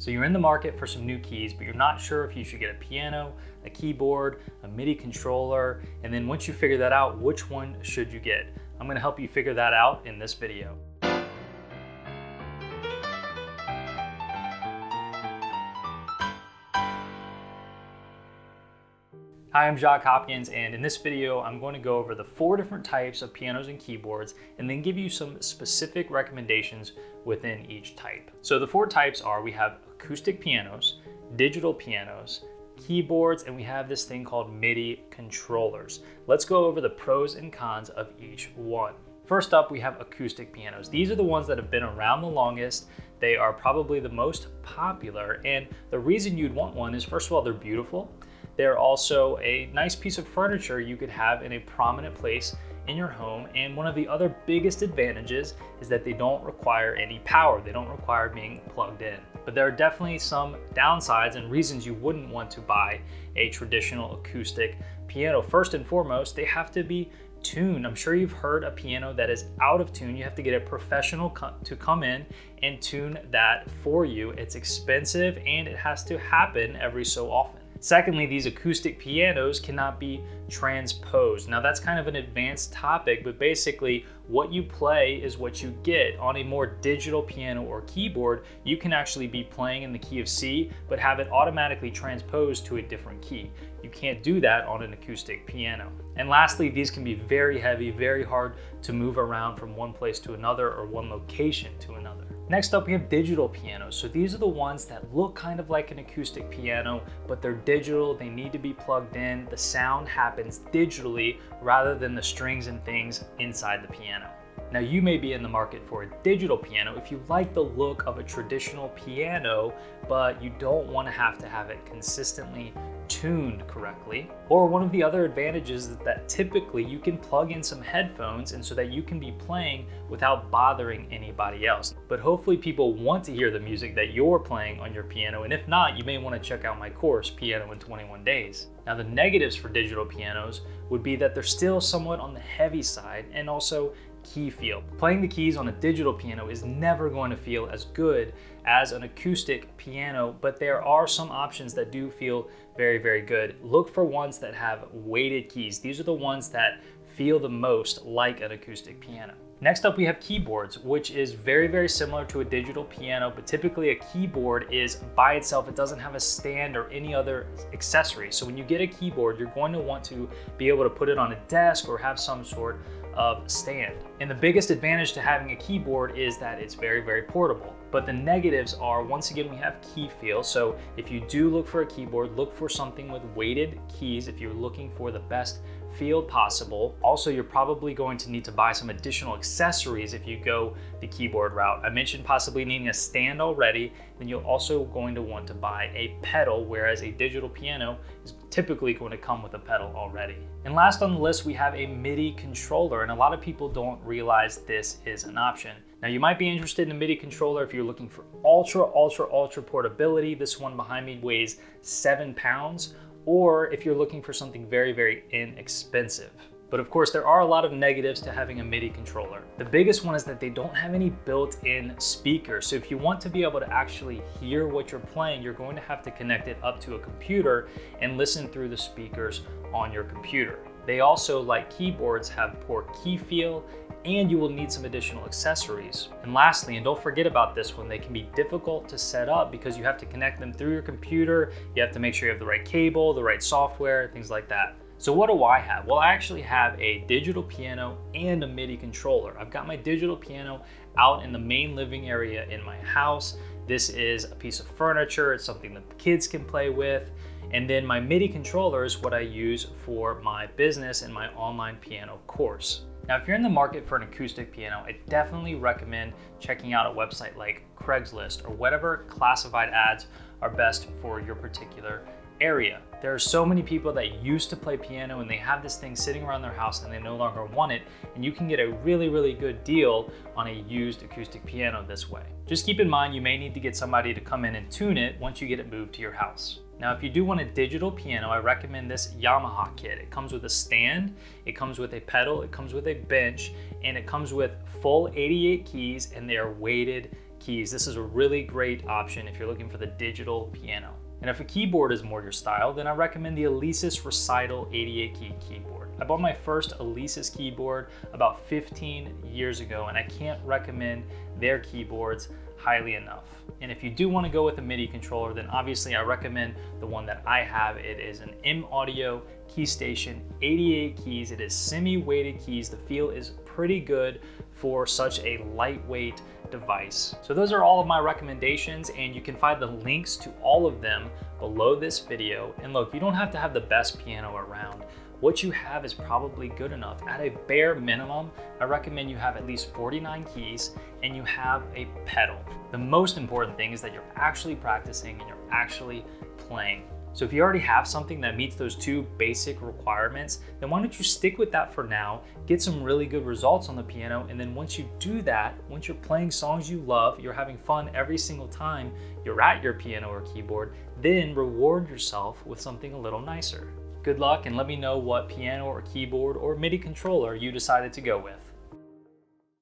So you're in the market for some new keys, but you're not sure if you should get a piano, a keyboard, a MIDI controller, and then once you figure that out, which one should you get? I'm gonna help you figure that out in this video. Hi, I'm Jacques Hopkins, and in this video, I'm going to go over the 4 different types of pianos and keyboards and then give you some specific recommendations within each type. So the 4 types are, we have acoustic pianos, digital pianos, keyboards, and we have this thing called MIDI controllers. Let's go over the pros and cons of each one. First up, we have acoustic pianos. These are the ones that have been around the longest. They are probably the most popular, and the reason you'd want one is, first of all, they're beautiful. They're also a nice piece of furniture you could have in a prominent place in your home. And one of the other biggest advantages is that they don't require any power. They don't require being plugged in. But there are definitely some downsides and reasons you wouldn't want to buy a traditional acoustic piano. First and foremost, they have to be tuned. I'm sure you've heard a piano that is out of tune. You have to get a professional to come in and tune that for you. It's expensive and it has to happen every so often. Secondly, these acoustic pianos cannot be transposed. Now that's kind of an advanced topic, but basically what you play is what you get. On a more digital piano or keyboard, you can actually be playing in the key of C, but have it automatically transposed to a different key. You can't do that on an acoustic piano. And lastly, these can be very heavy, very hard to move around from one place to another or one location to another. Next up, we have digital pianos. So these are the ones that look kind of like an acoustic piano, but they're digital. They need to be plugged in. The sound happens digitally rather than the strings and things inside the piano. Now you may be in the market for a digital piano if you like the look of a traditional piano, but you don't want to have it consistently tuned correctly. Or one of the other advantages is that typically you can plug in some headphones and so that you can be playing without bothering anybody else. But hopefully people want to hear the music that you're playing on your piano, and if not, you may want to check out my course, Piano in 21 Days. Now the negatives for digital pianos would be that they're still somewhat on the heavy side and also key feel. Playing the keys on a digital piano is never going to feel as good as an acoustic piano, but there are some options that do feel very, very good. Look for ones that have weighted keys. These are the ones that feel the most like an acoustic piano. Next up, we have keyboards, which is very, very similar to a digital piano, but typically a keyboard is by itself. It doesn't have a stand or any other accessory. So when you get a keyboard, you're going to want to be able to put it on a desk or have some sort of stand. And the biggest advantage to having a keyboard is that it's very, very portable. But the negatives are, once again, we have key feel. So if you do look for a keyboard, look for something with weighted keys if you're looking for the best feel possible. Also, you're probably going to need to buy some additional accessories if you go the keyboard route. I mentioned possibly needing a stand already, then you're also going to want to buy a pedal, whereas a digital piano is typically going to come with a pedal already. And last on the list, we have a MIDI controller, and a lot of people don't realize this is an option. Now you might be interested in a MIDI controller if you're looking for ultra portability. This one behind me weighs 7 pounds, or if you're looking for something very, very inexpensive. But of course, there are a lot of negatives to having a MIDI controller. The biggest one is that they don't have any built-in speakers. So if you want to be able to actually hear what you're playing, you're going to have to connect it up to a computer and listen through the speakers on your computer. They also, like keyboards, have poor key feel, and you will need some additional accessories. And lastly, and don't forget about this one, they can be difficult to set up because you have to connect them through your computer. You have to make sure you have the right cable, the right software, things like that. So what do I have? Well, I actually have a digital piano and a MIDI controller. I've got my digital piano out in the main living area in my house. This is a piece of furniture. It's something that the kids can play with. And then my MIDI controller is what I use for my business and my online piano course. Now, if you're in the market for an acoustic piano, I definitely recommend checking out a website like Craigslist or whatever classified ads are best for your particular area. There are so many people that used to play piano and they have this thing sitting around their house and they no longer want it, and you can get a really, really good deal on a used acoustic piano this way. Just keep in mind you may need to get somebody to come in and tune it once you get it moved to your house. Now, if you do want a digital piano, I recommend this Yamaha kit. It comes with a stand, it comes with a pedal, it comes with a bench, and it comes with full 88 keys, and they are weighted keys, this is a really great option if you're looking for the digital piano. And if a keyboard is more your style, then I recommend the Alesis Recital 88 key keyboard. I bought my first Alesis keyboard about 15 years ago, and I can't recommend their keyboards highly enough. And if you do want to go with a MIDI controller, then obviously I recommend the one that I have. It is an M Audio KeyStation, 88 keys. It is semi-weighted keys. The feel is pretty good for such a lightweight device. So those are all of my recommendations, and you can find the links to all of them below this video. And look, you don't have to have the best piano around. What you have is probably good enough. At a bare minimum, I recommend you have at least 49 keys and you have a pedal. The most important thing is that you're actually practicing and you're actually playing. So if you already have something that meets those two basic requirements, then why don't you stick with that for now, get some really good results on the piano, and then once you do that, once you're playing songs you love, you're having fun every single time you're at your piano or keyboard, then reward yourself with something a little nicer. Good luck, and let me know what piano or keyboard or MIDI controller you decided to go with.